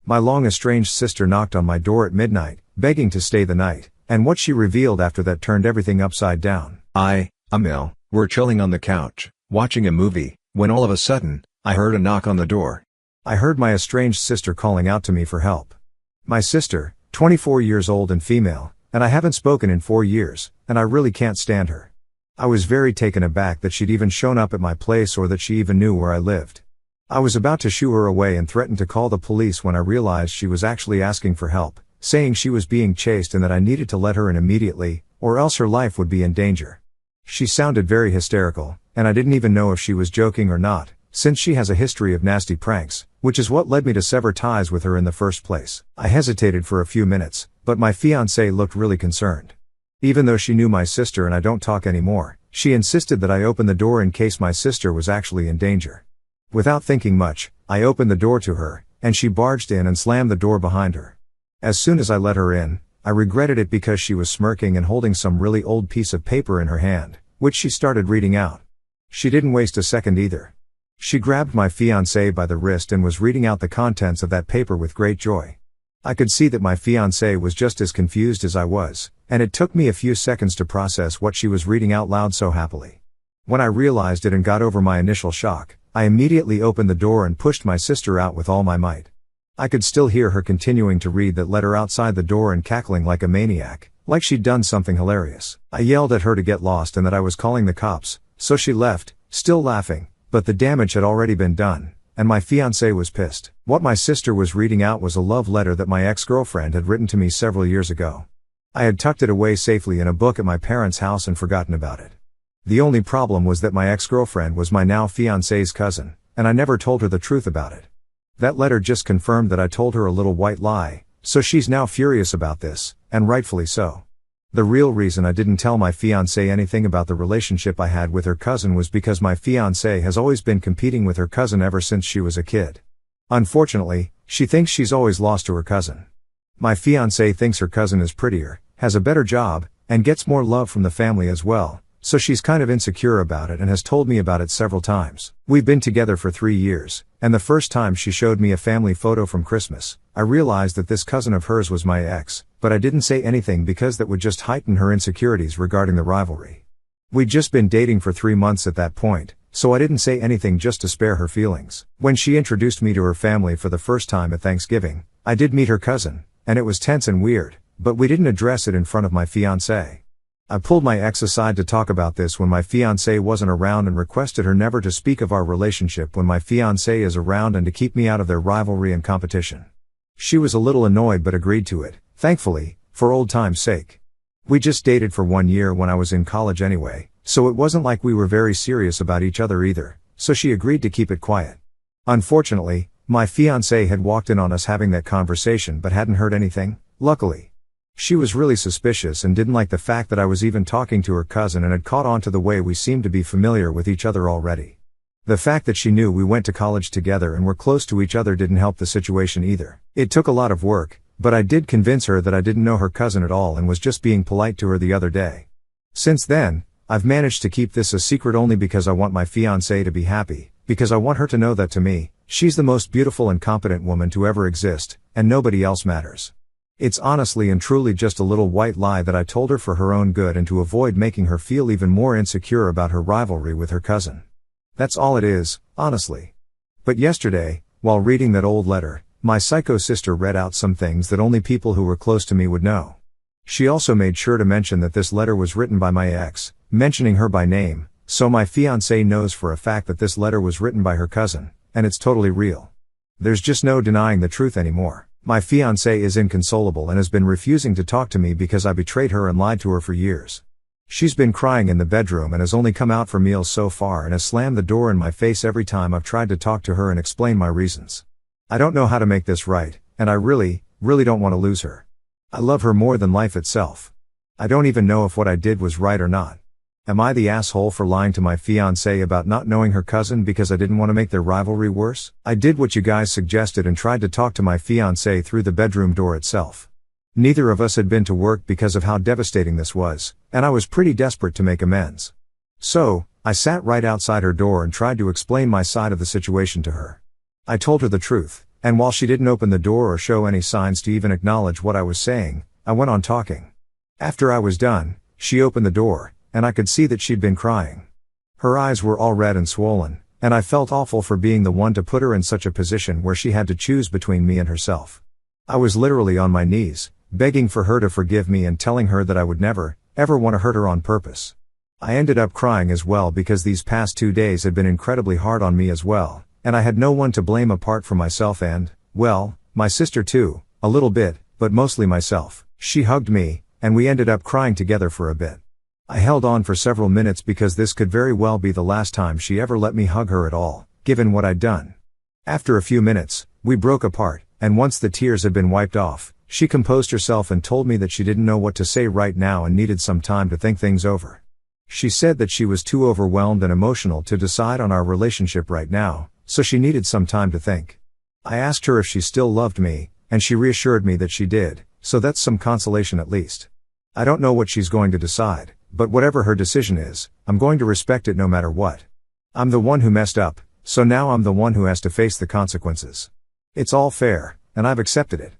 My long estranged sister knocked on my door at midnight, begging to stay the night, and what she revealed after that turned everything upside down. Emil, were chilling on the couch, watching a movie, when all of a sudden, I heard a knock on the door. I heard my estranged sister calling out to me for help. My sister, 24 years old and female, and I haven't spoken in 4 years, and I really can't stand her. I was very taken aback that she'd even shown up at my place or that she even knew where I lived. I was about to shoo her away and threaten to call the police when I realized she was actually asking for help, saying she was being chased and that I needed to let her in immediately, or else her life would be in danger. She sounded very hysterical, and I didn't even know if she was joking or not, since she has a history of nasty pranks, which is what led me to sever ties with her in the first place. I hesitated for a few minutes, but my fiancé looked really concerned. Even though she knew my sister and I don't talk anymore, she insisted that I open the door in case my sister was actually in danger. Without thinking much, I opened the door to her, and she barged in and slammed the door behind her. As soon as I let her in, I regretted it because she was smirking and holding some really old piece of paper in her hand, which she started reading out. She didn't waste a second either. She grabbed my fiancé by the wrist and was reading out the contents of that paper with great joy. I could see that my fiancé was just as confused as I was, and it took me a few seconds to process what she was reading out loud so happily. When I realized it and got over my initial shock, I immediately opened the door and pushed my sister out with all my might. I could still hear her continuing to read that letter outside the door and cackling like a maniac, like she'd done something hilarious. I yelled at her to get lost and that I was calling the cops, so she left, still laughing, but the damage had already been done, and my fiancé was pissed. What my sister was reading out was a love letter that my ex-girlfriend had written to me several years ago. I had tucked it away safely in a book at my parents' house and forgotten about it. The only problem was that my ex-girlfriend was my now fiancé's cousin, and I never told her the truth about it. That letter just confirmed that I told her a little white lie, so she's now furious about this, and rightfully so. The real reason I didn't tell my fiancé anything about the relationship I had with her cousin was because my fiancé has always been competing with her cousin ever since she was a kid. Unfortunately, she thinks she's always lost to her cousin. My fiancé thinks her cousin is prettier, has a better job, and gets more love from the family as well, so she's kind of insecure about it and has told me about it several times. We've been together for 3 years, and the first time she showed me a family photo from Christmas, I realized that this cousin of hers was my ex, but I didn't say anything because that would just heighten her insecurities regarding the rivalry. We'd just been dating for 3 months at that point, so I didn't say anything just to spare her feelings. When she introduced me to her family for the first time at Thanksgiving, I did meet her cousin, and it was tense and weird, but we didn't address it in front of my fiancé. I pulled my ex aside to talk about this when my fiancé wasn't around and requested her never to speak of our relationship when my fiancé is around and to keep me out of their rivalry and competition. She was a little annoyed but agreed to it, thankfully, for old time's sake. We just dated for 1 year when I was in college anyway, so it wasn't like we were very serious about each other either, so she agreed to keep it quiet. Unfortunately, my fiancé had walked in on us having that conversation but hadn't heard anything, luckily. She was really suspicious and didn't like the fact that I was even talking to her cousin and had caught on to the way we seemed to be familiar with each other already. The fact that she knew we went to college together and were close to each other didn't help the situation either. It took a lot of work, but I did convince her that I didn't know her cousin at all and was just being polite to her the other day. Since then, I've managed to keep this a secret only because I want my fiancé to be happy, because I want her to know that to me, she's the most beautiful and competent woman to ever exist, and nobody else matters. It's honestly and truly just a little white lie that I told her for her own good and to avoid making her feel even more insecure about her rivalry with her cousin. That's all it is, honestly. But yesterday, while reading that old letter, my psycho sister read out some things that only people who were close to me would know. She also made sure to mention that this letter was written by my ex, mentioning her by name, so my fiancé knows for a fact that this letter was written by her cousin, and it's totally real. There's just no denying the truth anymore. My fiancé is inconsolable and has been refusing to talk to me because I betrayed her and lied to her for years. She's been crying in the bedroom and has only come out for meals so far and has slammed the door in my face every time I've tried to talk to her and explain my reasons. I don't know how to make this right, and I really don't want to lose her. I love her more than life itself. I don't even know if what I did was right or not. Am I the asshole for lying to my fiancé about not knowing her cousin because I didn't want to make their rivalry worse? I did what you guys suggested and tried to talk to my fiancé through the bedroom door itself. Neither of us had been to work because of how devastating this was, and I was pretty desperate to make amends. So, I sat right outside her door and tried to explain my side of the situation to her. I told her the truth, And while she didn't open the door or show any signs to even acknowledge what I was saying, I went on talking. After I was done, she opened the door, and I could see that she'd been crying. Her eyes were all red and swollen, and I felt awful for being the one to put her in such a position where she had to choose between me and herself. I was literally on my knees, begging for her to forgive me and telling her that I would never, ever want to hurt her on purpose. I ended up crying as well because these past 2 days had been incredibly hard on me as well, and I had no one to blame apart from myself and, well, my sister too, a little bit, but mostly myself. She hugged me, and we ended up crying together for a bit. I held on for several minutes because this could very well be the last time she ever let me hug her at all, given what I'd done. After a few minutes, we broke apart, and once the tears had been wiped off, she composed herself and told me that she didn't know what to say right now and needed some time to think things over. She said that she was too overwhelmed and emotional to decide on our relationship right now, so she needed some time to think. I asked her if she still loved me, and she reassured me that she did, so that's some consolation at least. I don't know what she's going to decide, but whatever her decision is, I'm going to respect it no matter what. I'm the one who messed up, so now I'm the one who has to face the consequences. It's all fair, and I've accepted it.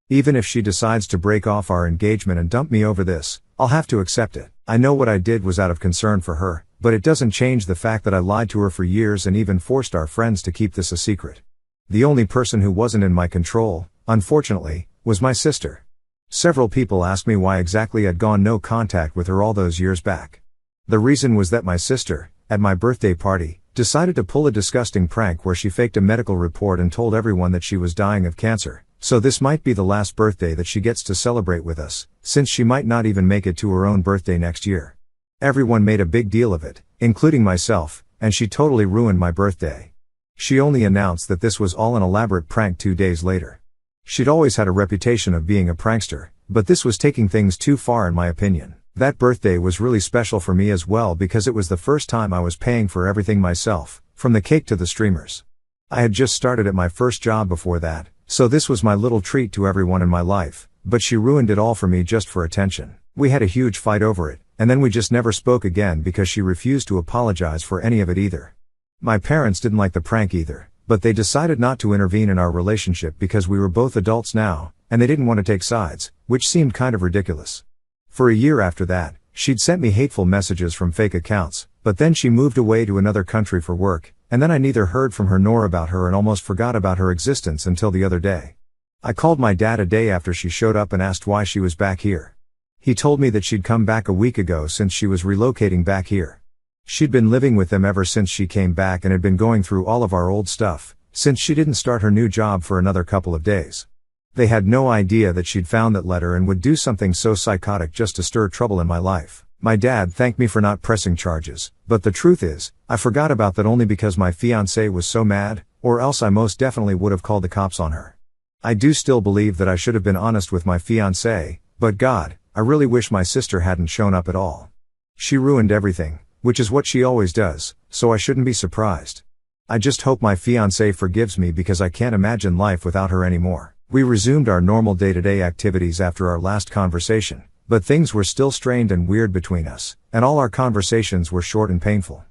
Even if she decides to break off our engagement and dump me over this, I'll have to accept it. I know what I did was out of concern for her, but it doesn't change the fact that I lied to her for years and even forced our friends to keep this a secret. The only person who wasn't in my control, unfortunately, was my sister. Several people asked me why exactly I'd gone no contact with her all those years back. The reason was that my sister, at my birthday party, decided to pull a disgusting prank where she faked a medical report and told everyone that she was dying of cancer. So this might be the last birthday that she gets to celebrate with us, since she might not even make it to her own birthday next year. Everyone made a big deal of it, including myself, and she totally ruined my birthday. She only announced that this was all an elaborate prank 2 days later. She'd always had a reputation of being a prankster, but this was taking things too far in my opinion. That birthday was really special for me as well because it was the first time I was paying for everything myself, from the cake to the streamers. I had just started at my first job before that, so this was my little treat to everyone in my life, but she ruined it all for me just for attention. We had a huge fight over it, and then we just never spoke again because she refused to apologize for any of it either. My parents didn't like the prank either, but they decided not to intervene in our relationship because we were both adults now, and they didn't want to take sides, which seemed kind of ridiculous. For a year after that, she'd sent me hateful messages from fake accounts, but then she moved away to another country for work, and then I neither heard from her nor about her and almost forgot about her existence until the other day. I called my dad a day after she showed up and asked why she was back here. He told me that she'd come back a week ago since she was relocating back here. She'd been living with them ever since she came back and had been going through all of our old stuff, since she didn't start her new job for another couple of days. They had no idea that she'd found that letter and would do something so psychotic just to stir trouble in my life. My dad thanked me for not pressing charges, but the truth is, I forgot about that only because my fiancé was so mad, or else I most definitely would have called the cops on her. I do still believe that I should have been honest with my fiancé, but God, I really wish my sister hadn't shown up at all. She ruined everything, which is what she always does, so I shouldn't be surprised. I just hope my fiancé forgives me because I can't imagine life without her anymore. We resumed our normal day-to-day activities after our last conversation, but things were still strained and weird between us, and all our conversations were short and painful.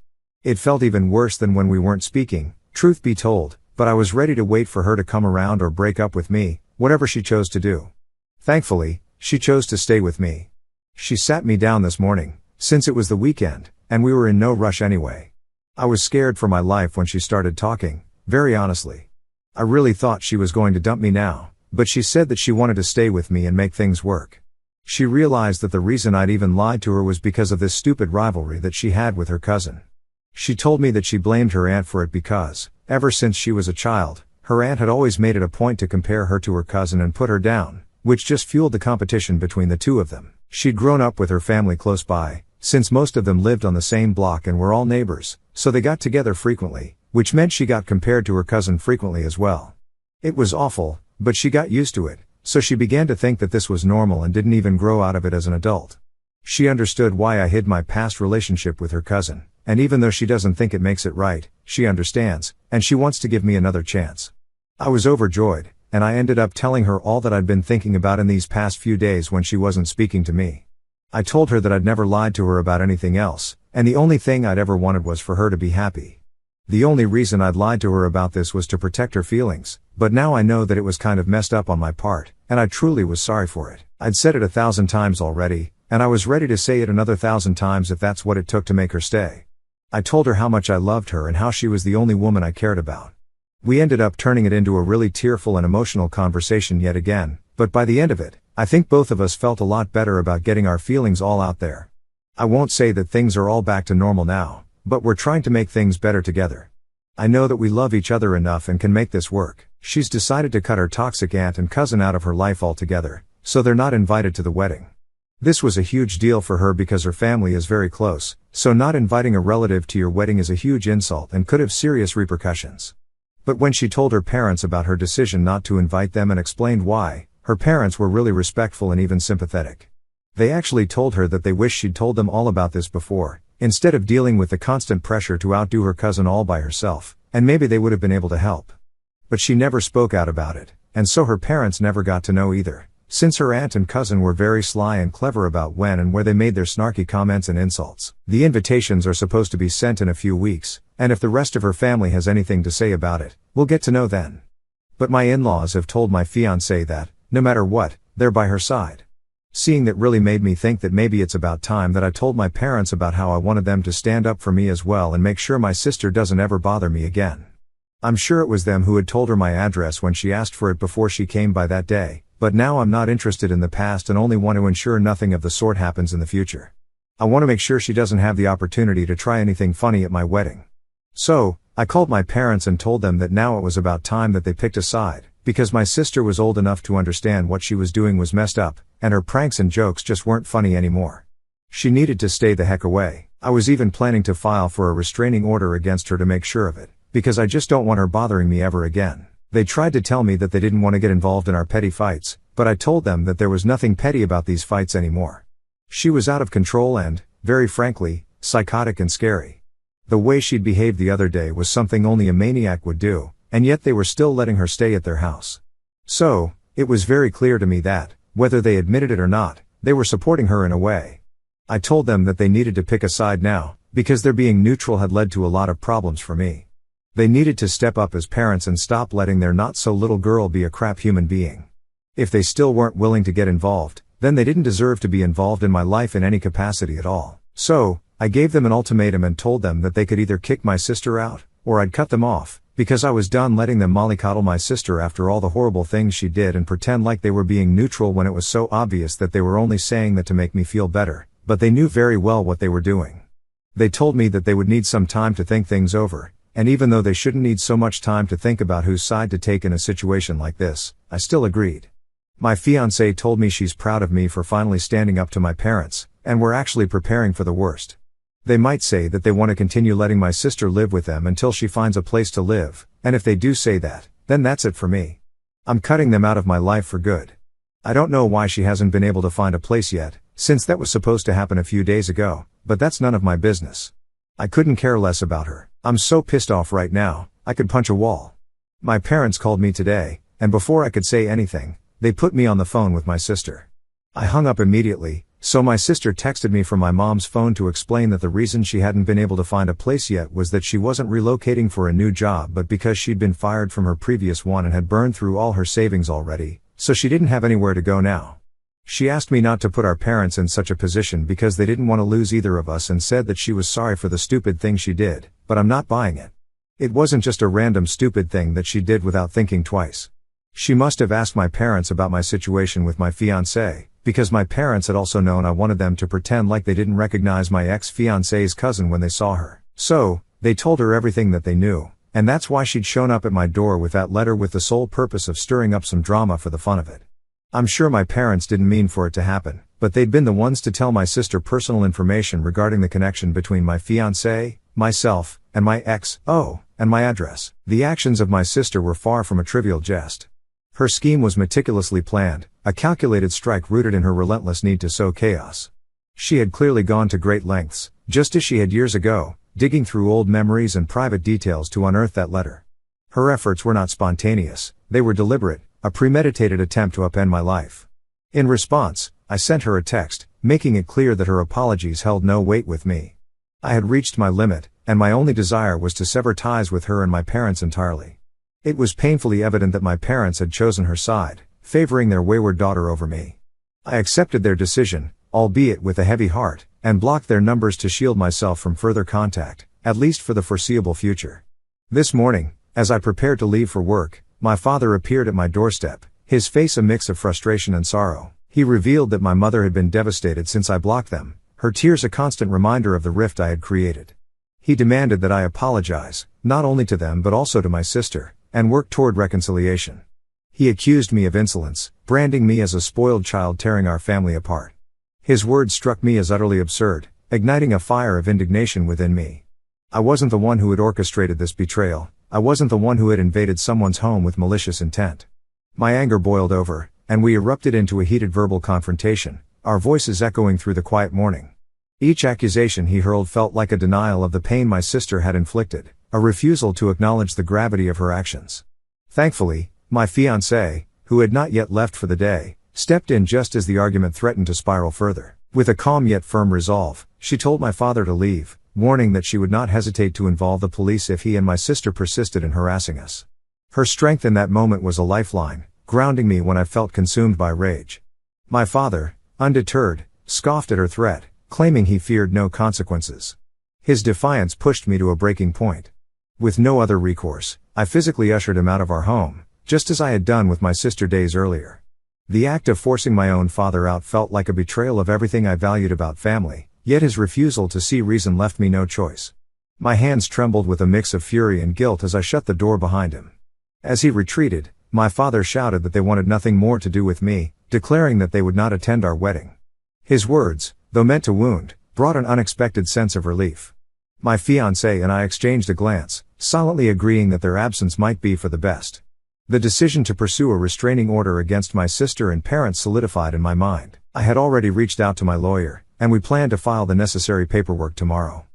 It felt even worse than when we weren't speaking, truth be told, but I was ready to wait for her to come around or break up with me, whatever she chose to do. Thankfully, she chose to stay with me. She sat me down this morning, since it was the weekend, and we were in no rush anyway. I was scared for my life when she started talking, very honestly. I really thought she was going to dump me now, but she said that she wanted to stay with me and make things work. She realized that the reason I'd even lied to her was because of this stupid rivalry that she had with her cousin. She told me that she blamed her aunt for it because, ever since she was a child, her aunt had always made it a point to compare her to her cousin and put her down, which just fueled the competition between the two of them. She'd grown up with her family close by, since most of them lived on the same block and were all neighbors, so they got together frequently, which meant she got compared to her cousin frequently as well. It was awful, but she got used to it, so she began to think that this was normal and didn't even grow out of it as an adult. She understood why I hid my past relationship with her cousin, and even though she doesn't think it makes it right, she understands, and she wants to give me another chance. I was overjoyed, and I ended up telling her all that I'd been thinking about in these past few days when she wasn't speaking to me. I told her that I'd never lied to her about anything else, and the only thing I'd ever wanted was for her to be happy. The only reason I'd lied to her about this was to protect her feelings, but now I know that it was kind of messed up on my part, and I truly was sorry for it. I'd said it 1,000 times already, and I was ready to say it another 1,000 times if that's what it took to make her stay. I told her how much I loved her and how she was the only woman I cared about. We ended up turning it into a really tearful and emotional conversation yet again, but by the end of it, I think both of us felt a lot better about getting our feelings all out there. I won't say that things are all back to normal now, but we're trying to make things better together. I know that we love each other enough and can make this work. She's decided to cut her toxic aunt and cousin out of her life altogether, so they're not invited to the wedding. This was a huge deal for her because her family is very close, so not inviting a relative to your wedding is a huge insult and could have serious repercussions. But when she told her parents about her decision not to invite them and explained why, her parents were really respectful and even sympathetic. They actually told her that they wish she'd told them all about this before, instead of dealing with the constant pressure to outdo her cousin all by herself, and maybe they would have been able to help. But she never spoke out about it, and so her parents never got to know either, since her aunt and cousin were very sly and clever about when and where they made their snarky comments and insults. The invitations are supposed to be sent in a few weeks, and if the rest of her family has anything to say about it, we'll get to know then. But my in-laws have told my fiancée that, no matter what, they're by her side. Seeing that really made me think that maybe it's about time that I told my parents about how I wanted them to stand up for me as well and make sure my sister doesn't ever bother me again. I'm sure it was them who had told her my address when she asked for it before she came by that day, but now I'm not interested in the past and only want to ensure nothing of the sort happens in the future. I want to make sure she doesn't have the opportunity to try anything funny at my wedding. So, I called my parents and told them that now it was about time that they picked a side, because my sister was old enough to understand what she was doing was messed up, and her pranks and jokes just weren't funny anymore. She needed to stay the heck away. I was even planning to file for a restraining order against her to make sure of it, because I just don't want her bothering me ever again. They tried to tell me that they didn't want to get involved in our petty fights, but I told them that there was nothing petty about these fights anymore. She was out of control and, very frankly, psychotic and scary. The way she'd behaved the other day was something only a maniac would do, and yet they were still letting her stay at their house. So, it was very clear to me that, whether they admitted it or not, they were supporting her in a way. I told them that they needed to pick a side now, because their being neutral had led to a lot of problems for me. They needed to step up as parents and stop letting their not-so-little girl be a crap human being. If they still weren't willing to get involved, then they didn't deserve to be involved in my life in any capacity at all. So, I gave them an ultimatum and told them that they could either kick my sister out, or I'd cut them off, because I was done letting them mollycoddle my sister after all the horrible things she did and pretend like they were being neutral when it was so obvious that they were only saying that to make me feel better, but they knew very well what they were doing. They told me that they would need some time to think things over, and even though they shouldn't need so much time to think about whose side to take in a situation like this, I still agreed. My fiancée told me she's proud of me for finally standing up to my parents, and we're actually preparing for the worst. They might say that they want to continue letting my sister live with them until she finds a place to live, and if they do say that, then that's it for me. I'm cutting them out of my life for good. I don't know why she hasn't been able to find a place yet, since that was supposed to happen a few days ago, but that's none of my business. I couldn't care less about her. I'm so pissed off right now, I could punch a wall. My parents called me today, and before I could say anything, they put me on the phone with my sister. I hung up immediately, so my sister texted me from my mom's phone to explain that the reason she hadn't been able to find a place yet was that she wasn't relocating for a new job but because she'd been fired from her previous one and had burned through all her savings already, so she didn't have anywhere to go now. She asked me not to put our parents in such a position because they didn't want to lose either of us and said that she was sorry for the stupid thing she did, but I'm not buying it. It wasn't just a random stupid thing that she did without thinking twice. She must have asked my parents about my situation with my fiancé, because my parents had also known I wanted them to pretend like they didn't recognize my ex-fiancé's cousin when they saw her. So, they told her everything that they knew, and that's why she'd shown up at my door with that letter with the sole purpose of stirring up some drama for the fun of it. I'm sure my parents didn't mean for it to happen, but they'd been the ones to tell my sister personal information regarding the connection between my fiancé, myself, and my ex, and my address. The actions of my sister were far from a trivial jest. Her scheme was meticulously planned, a calculated strike rooted in her relentless need to sow chaos. She had clearly gone to great lengths, just as she had years ago, digging through old memories and private details to unearth that letter. Her efforts were not spontaneous, they were deliberate, a premeditated attempt to upend my life. In response, I sent her a text, making it clear that her apologies held no weight with me. I had reached my limit, and my only desire was to sever ties with her and my parents entirely. It was painfully evident that my parents had chosen her side, favoring their wayward daughter over me. I accepted their decision, albeit with a heavy heart, and blocked their numbers to shield myself from further contact, at least for the foreseeable future. This morning, as I prepared to leave for work, my father appeared at my doorstep, his face a mix of frustration and sorrow. He revealed that my mother had been devastated since I blocked them, her tears a constant reminder of the rift I had created. He demanded that I apologize, not only to them but also to my sister, and work toward reconciliation. He accused me of insolence, branding me as a spoiled child tearing our family apart. His words struck me as utterly absurd, igniting a fire of indignation within me. I wasn't the one who had orchestrated this betrayal, I wasn't the one who had invaded someone's home with malicious intent. My anger boiled over, and we erupted into a heated verbal confrontation, our voices echoing through the quiet morning. Each accusation he hurled felt like a denial of the pain my sister had inflicted, a refusal to acknowledge the gravity of her actions. Thankfully, my fiancée, who had not yet left for the day, stepped in just as the argument threatened to spiral further. With a calm yet firm resolve, she told my father to leave, warning that she would not hesitate to involve the police if he and my sister persisted in harassing us. Her strength in that moment was a lifeline, grounding me when I felt consumed by rage. My father, undeterred, scoffed at her threat, claiming he feared no consequences. His defiance pushed me to a breaking point. With no other recourse, I physically ushered him out of our home, just as I had done with my sister days earlier. The act of forcing my own father out felt like a betrayal of everything I valued about family, yet his refusal to see reason left me no choice. My hands trembled with a mix of fury and guilt as I shut the door behind him. As he retreated, my father shouted that they wanted nothing more to do with me, declaring that they would not attend our wedding. His words, though meant to wound, brought an unexpected sense of relief. My fiancée and I exchanged a glance, silently agreeing that their absence might be for the best. The decision to pursue a restraining order against my sister and parents solidified in my mind. I had already reached out to my lawyer, and we planned to file the necessary paperwork tomorrow.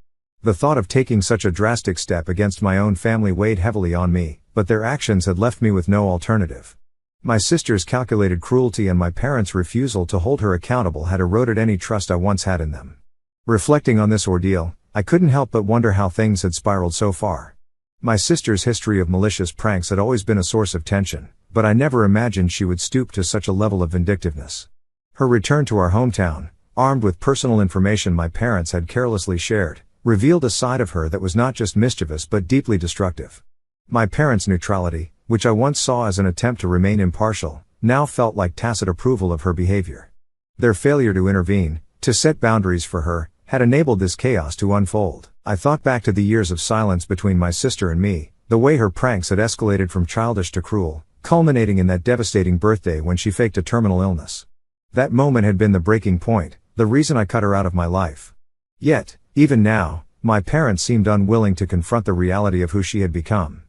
The thought of taking such a drastic step against my own family weighed heavily on me, but their actions had left me with no alternative. My sister's calculated cruelty and my parents' refusal to hold her accountable had eroded any trust I once had in them. Reflecting on this ordeal, I couldn't help but wonder how things had spiraled so far. My sister's history of malicious pranks had always been a source of tension, but I never imagined she would stoop to such a level of vindictiveness. Her return to our hometown, armed with personal information my parents had carelessly shared, revealed a side of her that was not just mischievous but deeply destructive. My parents' neutrality, which I once saw as an attempt to remain impartial, now felt like tacit approval of her behavior. Their failure to intervene, to set boundaries for her, had enabled this chaos to unfold. I thought back to the years of silence between my sister and me, the way her pranks had escalated from childish to cruel, culminating in that devastating birthday when she faked a terminal illness. That moment had been the breaking point, the reason I cut her out of my life. Yet, even now, my parents seemed unwilling to confront the reality of who she had become.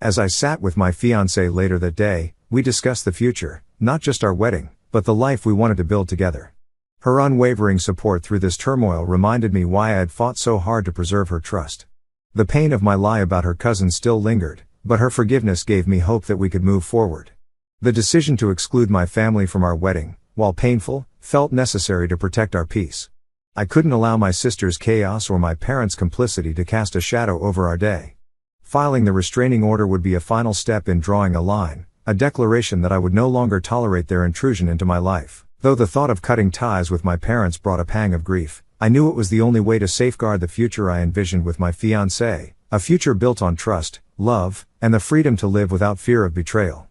As I sat with my fiancée later that day, we discussed the future, not just our wedding, but the life we wanted to build together. Her unwavering support through this turmoil reminded me why I had fought so hard to preserve her trust. The pain of my lie about her cousin still lingered, but her forgiveness gave me hope that we could move forward. The decision to exclude my family from our wedding, while painful, felt necessary to protect our peace. I couldn't allow my sister's chaos or my parents' complicity to cast a shadow over our day. Filing the restraining order would be a final step in drawing a line, a declaration that I would no longer tolerate their intrusion into my life. Though the thought of cutting ties with my parents brought a pang of grief, I knew it was the only way to safeguard the future I envisioned with my fiancée, a future built on trust, love, and the freedom to live without fear of betrayal.